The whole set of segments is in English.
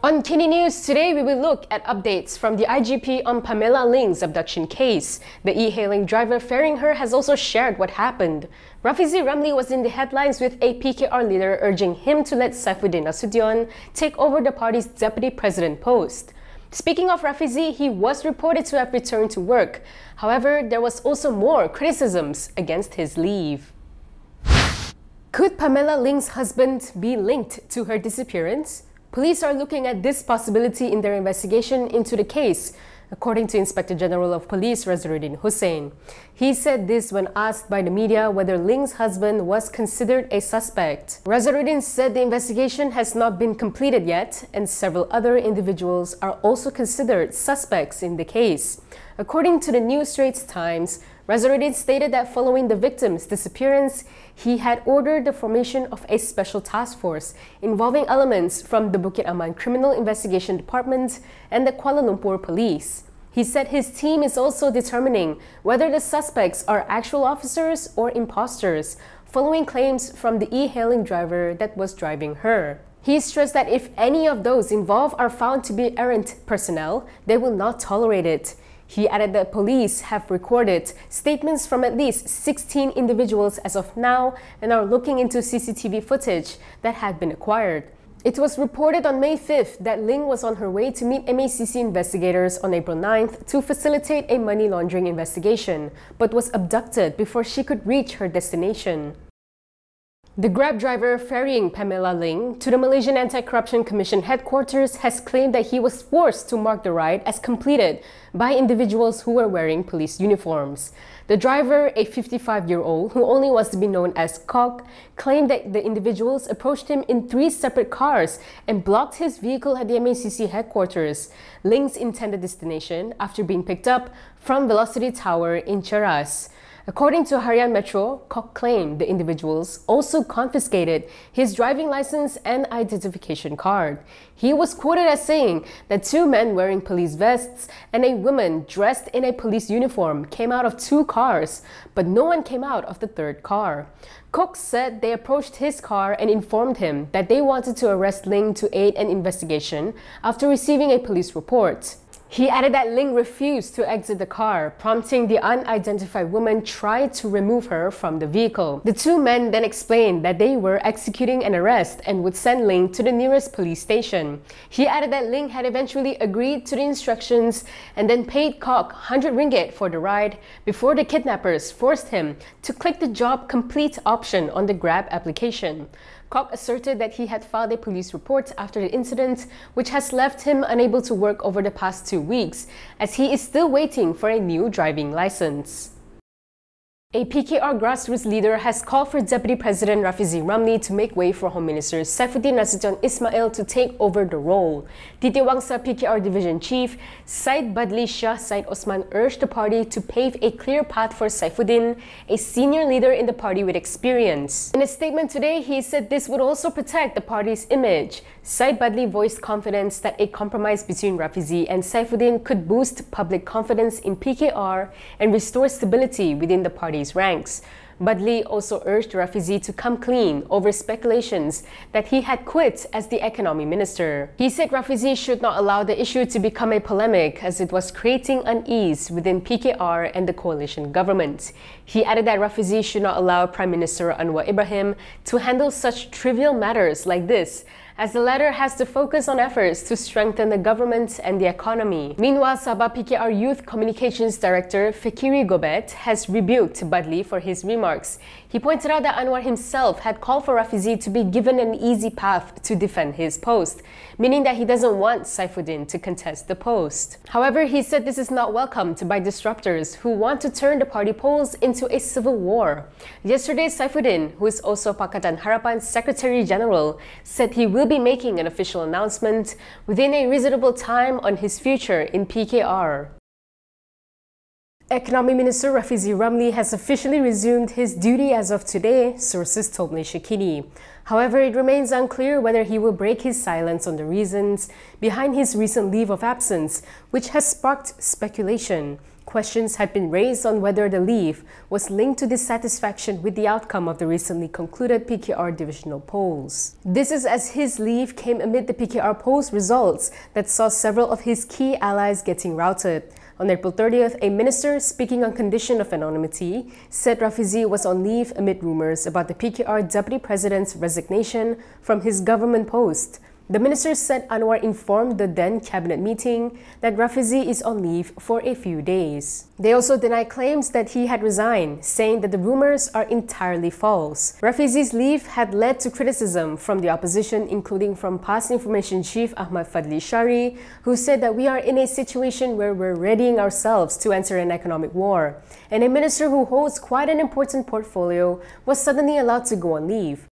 On KiniNews today, we will look at updates from the IGP on Pamela Ling's abduction case. The e-hailing driver ferrying her has also shared what happened. Rafizi Ramli was in the headlines with a PKR leader urging him to let Saifuddin Nasution take over the party's deputy president post. Speaking of Rafizi, he was reported to have returned to work. However, there was also more criticisms against his leave. Could Pamela Ling's husband be linked to her disappearance? Police are looking at this possibility in their investigation into the case, according to Inspector General of Police Razarudin Husain. He said this when asked by the media whether Ling's husband was considered a suspect. Razarudin said the investigation has not been completed yet, and several other individuals are also considered suspects in the case. According to the New Straits Times, Razarudin stated that following the victim's disappearance, he had ordered the formation of a special task force involving elements from the Bukit Aman Criminal Investigation Department and the Kuala Lumpur Police. He said his team is also determining whether the suspects are actual officers or imposters, following claims from the e-hailing driver that was driving her. He stressed that if any of those involved are found to be errant personnel, they will not tolerate it. He added that police have recorded statements from at least 16 individuals as of now and are looking into CCTV footage that had been acquired. It was reported on May 5th that Ling was on her way to meet MACC investigators on April 9th to facilitate a money laundering investigation, but was abducted before she could reach her destination. The Grab driver ferrying Pamela Ling to the Malaysian Anti-Corruption Commission headquarters has claimed that he was forced to mark the ride as completed by individuals who were wearing police uniforms. The driver, a 55-year-old who only was to be known as Kok, claimed that the individuals approached him in 3 separate cars and blocked his vehicle at the MACC headquarters, Ling's intended destination, after being picked up from Velocity Tower in Cheras. According to Harian Metro, Kok claimed the individuals also confiscated his driving license and identification card. He was quoted as saying that 2 men wearing police vests and a woman dressed in a police uniform came out of 2 cars, but no one came out of the 3rd car. Kok said they approached his car and informed him that they wanted to arrest Ling to aid an investigation after receiving a police report. He added that Ling refused to exit the car, prompting the unidentified woman try to remove her from the vehicle. The 2 men then explained that they were executing an arrest and would send Ling to the nearest police station. He added that Ling had eventually agreed to the instructions and then paid Kok 100 ringgit for the ride before the kidnappers forced him to click the job complete option on the Grab application. Kok asserted that he had filed a police report after the incident, which has left him unable to work over the past 2 weeks, as he is still waiting for a new driving license. A PKR grassroots leader has called for Deputy President Rafizi Ramli to make way for Home Minister Saifuddin Nasution Ismail to take over the role. Titiwangsa PKR Division Chief Syed Badli Shah Syed Osman urged the party to pave a clear path for Saifuddin, a senior leader in the party with experience. In a statement today, he said this would also protect the party's image. Syed Badli voiced confidence that a compromise between Rafizi and Saifuddin could boost public confidence in PKR and restore stability within the party ranks. Badli also urged Rafizi to come clean over speculations that he had quit as the Economy Minister. He said Rafizi should not allow the issue to become a polemic as it was creating unease within PKR and the coalition government. He added that Rafizi should not allow Prime Minister Anwar Ibrahim to handle such trivial matters like this, as the latter has to focus on efforts to strengthen the government and the economy. Meanwhile, Sabah PKR Youth Communications Director Fikiri Gobet has rebuked Badli for his remarks. He pointed out that Anwar himself had called for Rafizi to be given an easy path to defend his post, meaning that he doesn't want Saifuddin to contest the post. However, he said this is not welcomed by disruptors who want to turn the party polls into a civil war. Yesterday, Saifuddin, who is also Pakatan Harapan's Secretary General, said he will be making an official announcement within a reasonable time on his future in PKR. Economy Minister Rafizi Ramli has officially resumed his duty as of today, sources told Malaysiakini. However, it remains unclear whether he will break his silence on the reasons behind his recent leave of absence, which has sparked speculation. Questions had been raised on whether the leave was linked to dissatisfaction with the outcome of the recently concluded PKR divisional polls. This is as his leave came amid the PKR polls results that saw several of his key allies getting routed. On April 30th, a minister speaking on condition of anonymity said Rafizi was on leave amid rumors about the PKR deputy president's resignation from his government post. The minister said Anwar informed the then cabinet meeting that Rafizi is on leave for a few days. They also denied claims that he had resigned, saying that the rumors are entirely false. Rafizi's leave had led to criticism from the opposition, including from past information chief Ahmad Fadli Shari, who said that we are in a situation where we're readying ourselves to enter an economic war, and a minister who holds quite an important portfolio was suddenly allowed to go on leave.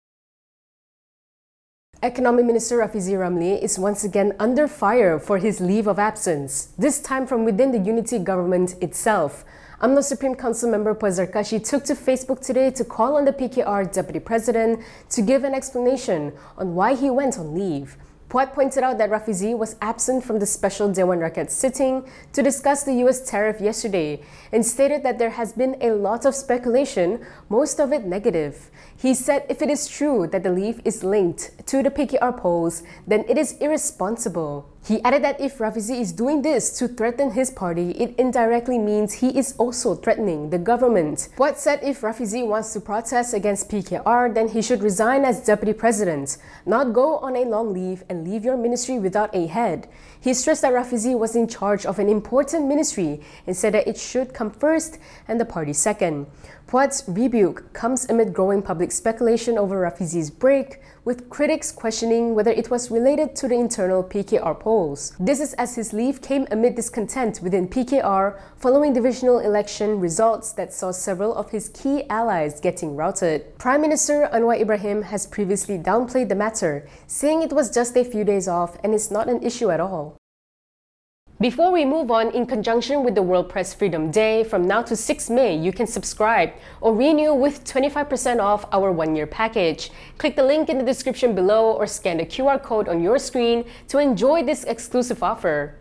Economy Minister Rafizi Ramli is once again under fire for his leave of absence, this time from within the unity government itself. UMNO Supreme Council member Puat Zarkashi took to Facebook today to call on the PKR Deputy President to give an explanation on why he went on leave. Puat pointed out that Rafizi was absent from the special Dewan Rakyat sitting to discuss the US tariff yesterday and stated that there has been a lot of speculation, most of it negative. He said if it is true that the leave is linked to the PKR polls, then it is irresponsible. He added that if Rafizi is doing this to threaten his party, it indirectly means he is also threatening the government. Puat said if Rafizi wants to protest against PKR, then he should resign as deputy president, not go on a long leave and leave your ministry without a head. He stressed that Rafizi was in charge of an important ministry and said that it should come first and the party second. Puat's rebuke comes amid growing public speculation over Rafizi's break, with critics questioning whether it was related to the internal PKR polls. This is as his leave came amid discontent within PKR following divisional election results that saw several of his key allies getting routed. Prime Minister Anwar Ibrahim has previously downplayed the matter, saying it was just a few days off and it's not an issue at all. Before we move on, in conjunction with the World Press Freedom Day, from now to 6 May, you can subscribe or renew with 25% off our one-year package. Click the link in the description below or scan the QR code on your screen to enjoy this exclusive offer.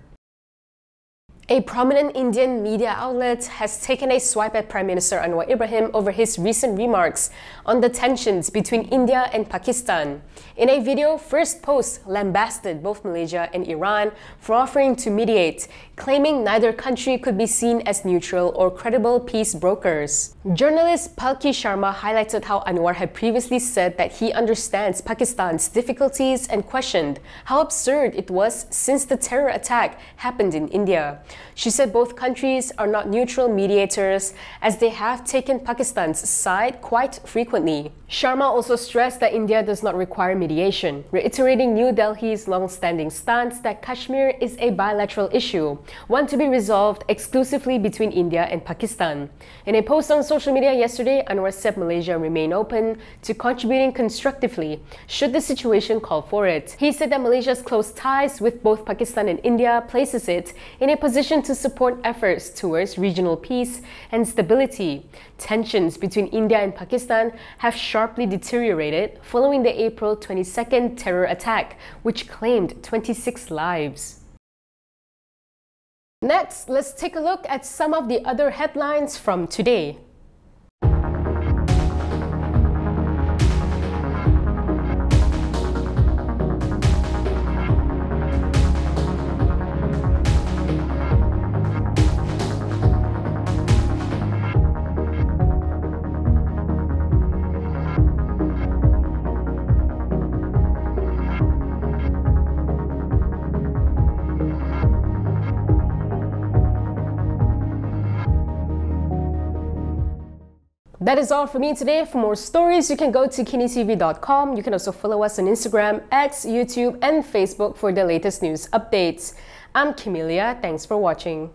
A prominent Indian media outlet has taken a swipe at Prime Minister Anwar Ibrahim over his recent remarks on the tensions between India and Pakistan. In a video, First Post lambasted both Malaysia and Iran for offering to mediate, claiming neither country could be seen as neutral or credible peace brokers. Journalist Palki Sharma highlighted how Anwar had previously said that he understands Pakistan's difficulties and questioned how absurd it was since the terror attack happened in India. She said both countries are not neutral mediators as they have taken Pakistan's side quite frequently. Sharma also stressed that India does not require mediation, reiterating New Delhi's long-standing stance that Kashmir is a bilateral issue, one to be resolved exclusively between India and Pakistan. In a post on social media yesterday, Anwar said Malaysia remain open to contributing constructively should the situation call for it. He said that Malaysia's close ties with both Pakistan and India places it in a position to support efforts towards regional peace and stability. Tensions between India and Pakistan have sharply deteriorated following the April 22nd terror attack, which claimed 26 lives. Next, let's take a look at some of the other headlines from today. That is all for me today. For more stories, you can go to Kinitv.com. You can also follow us on Instagram, X, YouTube, and Facebook for the latest news updates. I'm Camelia. Thanks for watching.